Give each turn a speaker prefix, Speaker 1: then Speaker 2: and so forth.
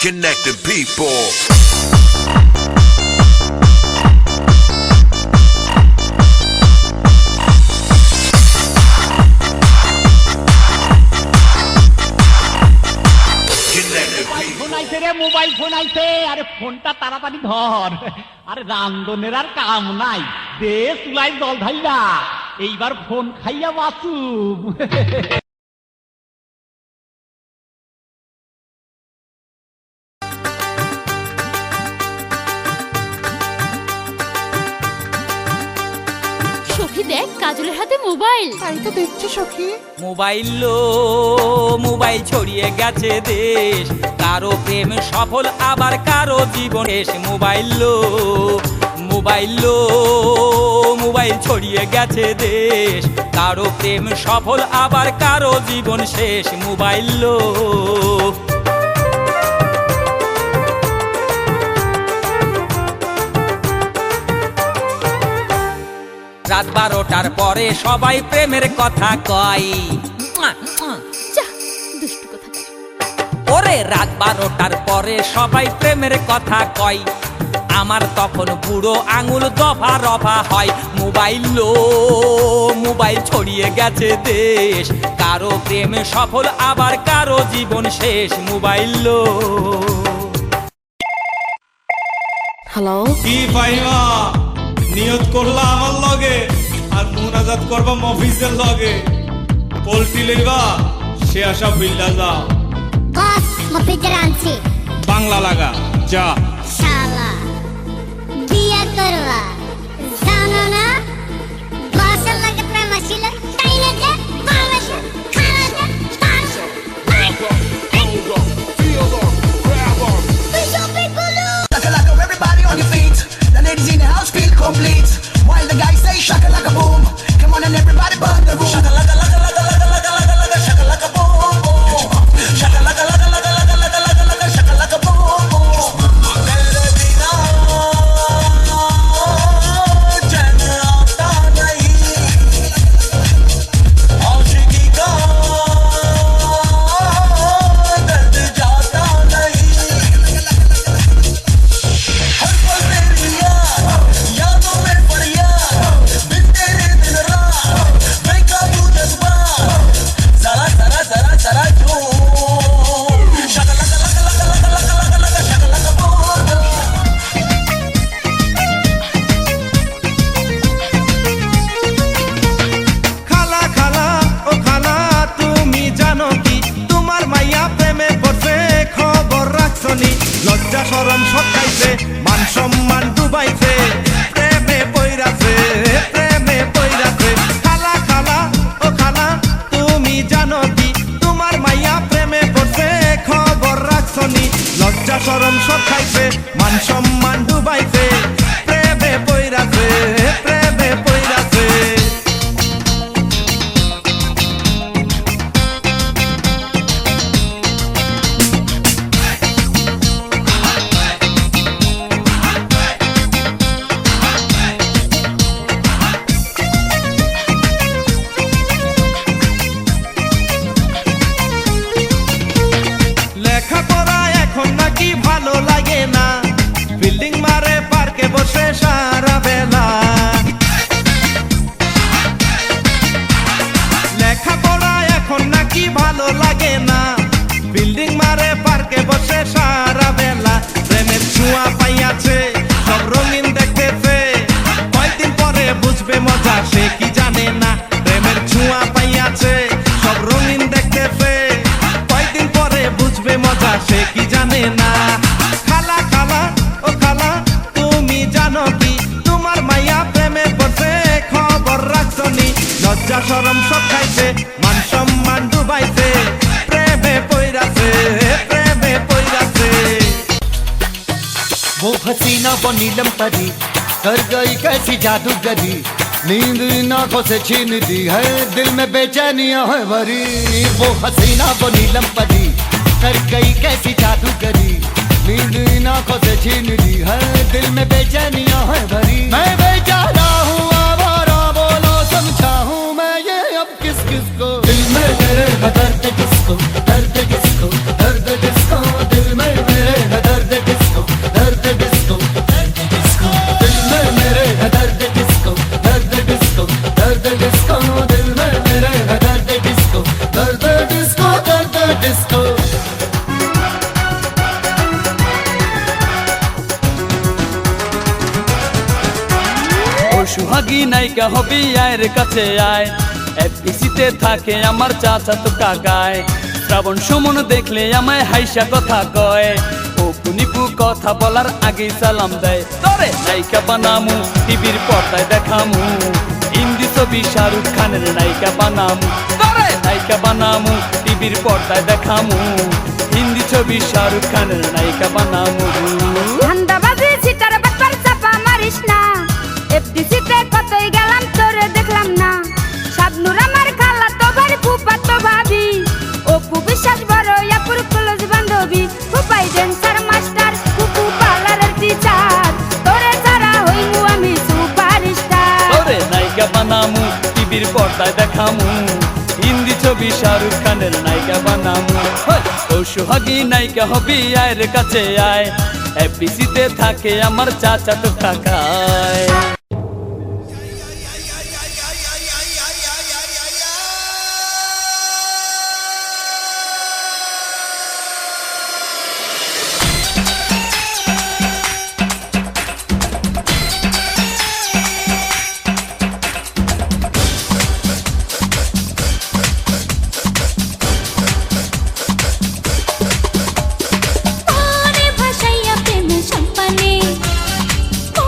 Speaker 1: Connecting people.
Speaker 2: Mobile phone আইছে, আরে ফোনটা তাড়াতাড়ি ধর। আরে রান্ধনের আর কাম নাই, দে চুলাই জল ঢাইলা, এইবার ফোন খাইয়া বাঁচু।
Speaker 3: সখী দেখ, কাজলের হাতে মোবাইল।
Speaker 4: তাই তো দেখছি সখী।
Speaker 5: মোবাইল ছড়িয়ে গেছে দেশ, কারো প্রেম সফল আবার কারো জীবন শেষ। মোবাইল ছড়িয়ে গেছে দেশ, কারো প্রেম সফল আবার কারো জীবন শেষ। মোবাইল রাত 12টার পরে সবাই প্রেমের কথা কয়।
Speaker 3: দুষ্টু কথা।
Speaker 5: ওরে রাত 12টার পরে সবাই প্রেমের কথা কয়, আমার তখন বুড়ো আঙুল দফা রফা হয়। মোবাইল ছড়িয়ে গেছে দেশ, কারো প্রেম সফল আবার কারো জীবন শেষ। মোবাইল
Speaker 4: হ্যালো,
Speaker 6: কি পাইমা নিয়ত করলা আমার লগে আর মুনাজাত করবা মফিজের লগে, পোল্ট্রি লইবা সে আশা বিল্লা যাও।
Speaker 7: বস মফিজের আনছি,
Speaker 6: বাংলা লাগা যা।
Speaker 7: শালা বিয়া করবা জানো না, বসের লাগে প্রেম ছিল তাই না, যে ভালোবাসা খানা দে পাঁচশো
Speaker 8: Everybody on your feet. The ladies in the house feel complete. While the guys say shaka laka boom. Come on and everybody burn the room. Shaka laka laka laka laka laka laka laka shaka laka boom boom. Shaka laka laka laka laka laka laka laka shaka laka boom boom. Mere bina चैन आता नहीं, आशिकी का दर्द जाता नहीं। हर पल तेरी यादों में पड़िया, बिन तेरे दिन रात बेकाबू जज्बात, जरा जरा जरा जरा झूम। शका लका लका लका लका लका लका लका शका लका बोल।
Speaker 6: খালা খালা ও খালা তুমি জানো কি, তোমার মাইয়া প্রেমে পড়ছে খবর রাখছনি। লজ্জা শরম সব খাইছে, মান সম্মান ডুবাইছে, প্রেমে পইরাছে খালা খালা ও খালা তুমি জানো কি, তোমার মাইয়া প্রেমে পড়ছে খবর রাখছনি। লজ্জা শরম সব খাইছে, মান সম্মান ডুবাইছে, প্রেমে পইরাছে। লেখাপড়া এখন নাকি ভালো লাগে না, বিল্ডিং মারে পার্কে বসে সারা বেলা। লেখাপড়া এখন নাকি ভালো লাগে না, বিল্ডিং মারে পার্কে বসে সারা বেলা। প্রেমের ছোঁয়া পাইয়াছে, সব রঙিন দেখতেছে, কয়দিন পরে বুঝবে মজা সে কি জানে না। প্রেমের ছোঁয়া পাইয়াছে, সব রঙিন দেখতেছে, কয়দিন পরে বুঝবে মজা সে কি জানে না। খালা খালা ও খালা তুমি জানো কি, তোমার মাইয়া প্রেমে পড়ছে খবর রাখছনি। লজ্জা শরম সব খাইছে, মান সম্মান ডুবাইছে, প্রেমে পইরাছে।
Speaker 9: वो हसीना वो नीलम परी कर गई कैसी जादूगरी, नींद इन आंखों से छीन दी है, दिल में बेचैनियां है भरी। वो हसीना वो नीलम परी कर गई कैसी जादूगरी, नींद इन आंखों से छीन दी है, दिल में बेचैनियां है भरी। मैं बेचारा हूँ आवारा, बोलो समझाऊं मैं ये अब किस किस को। दिल में मेरे दर्द किसको, दर्द किसको, दर्द किसको, दिल में मेरे
Speaker 5: নায়িকা হবি আয়ের কাছে আয় এফবিসিতে থাকে আমার চাচা তো কাকায় শ্রাবণ সুমন দেখলে আমায় হাইসা কথা কয় ও কুনিপু কথা বলার আগে সালাম দেয় তোরে নায়িকা বানামু টিভির পর্দায় দেখামু হিন্দি ছবি শাহরুখ খানের নায়িকা বানামু তোরে নায়িকা বানামু টিভির পর্দায় দেখামু হিন্দি ছবি শাহরুখ খানের নায়িকা বানামু
Speaker 1: ধান্দাবাজি সিটার ব্যাপার চাপা মারিস না এফডিসিতে কতই গেলাম তোরে দেখলাম না শাবনুর আমার খালা তো ভাই ফুপা তো ভাবি অপু বিশ্বাস বড় আপুর ক্লোজ বান্ধবী ফুপাই ড্যান্সার মাস্টার কুকু পার্লারের টিচার তোরে ছাড়া হইমু আমি সুপারস্টার
Speaker 5: তোরে নায়িকা বানামু টিভির পর্দায় দেখামু হিন্দি ছবি শাহরুখ খানের নায়িকা বানামু ও সোহাগী নায়িকা হবি আয়ের কাছে আয় এফবিসিতে থাকে আমার চাচা তো কাকায়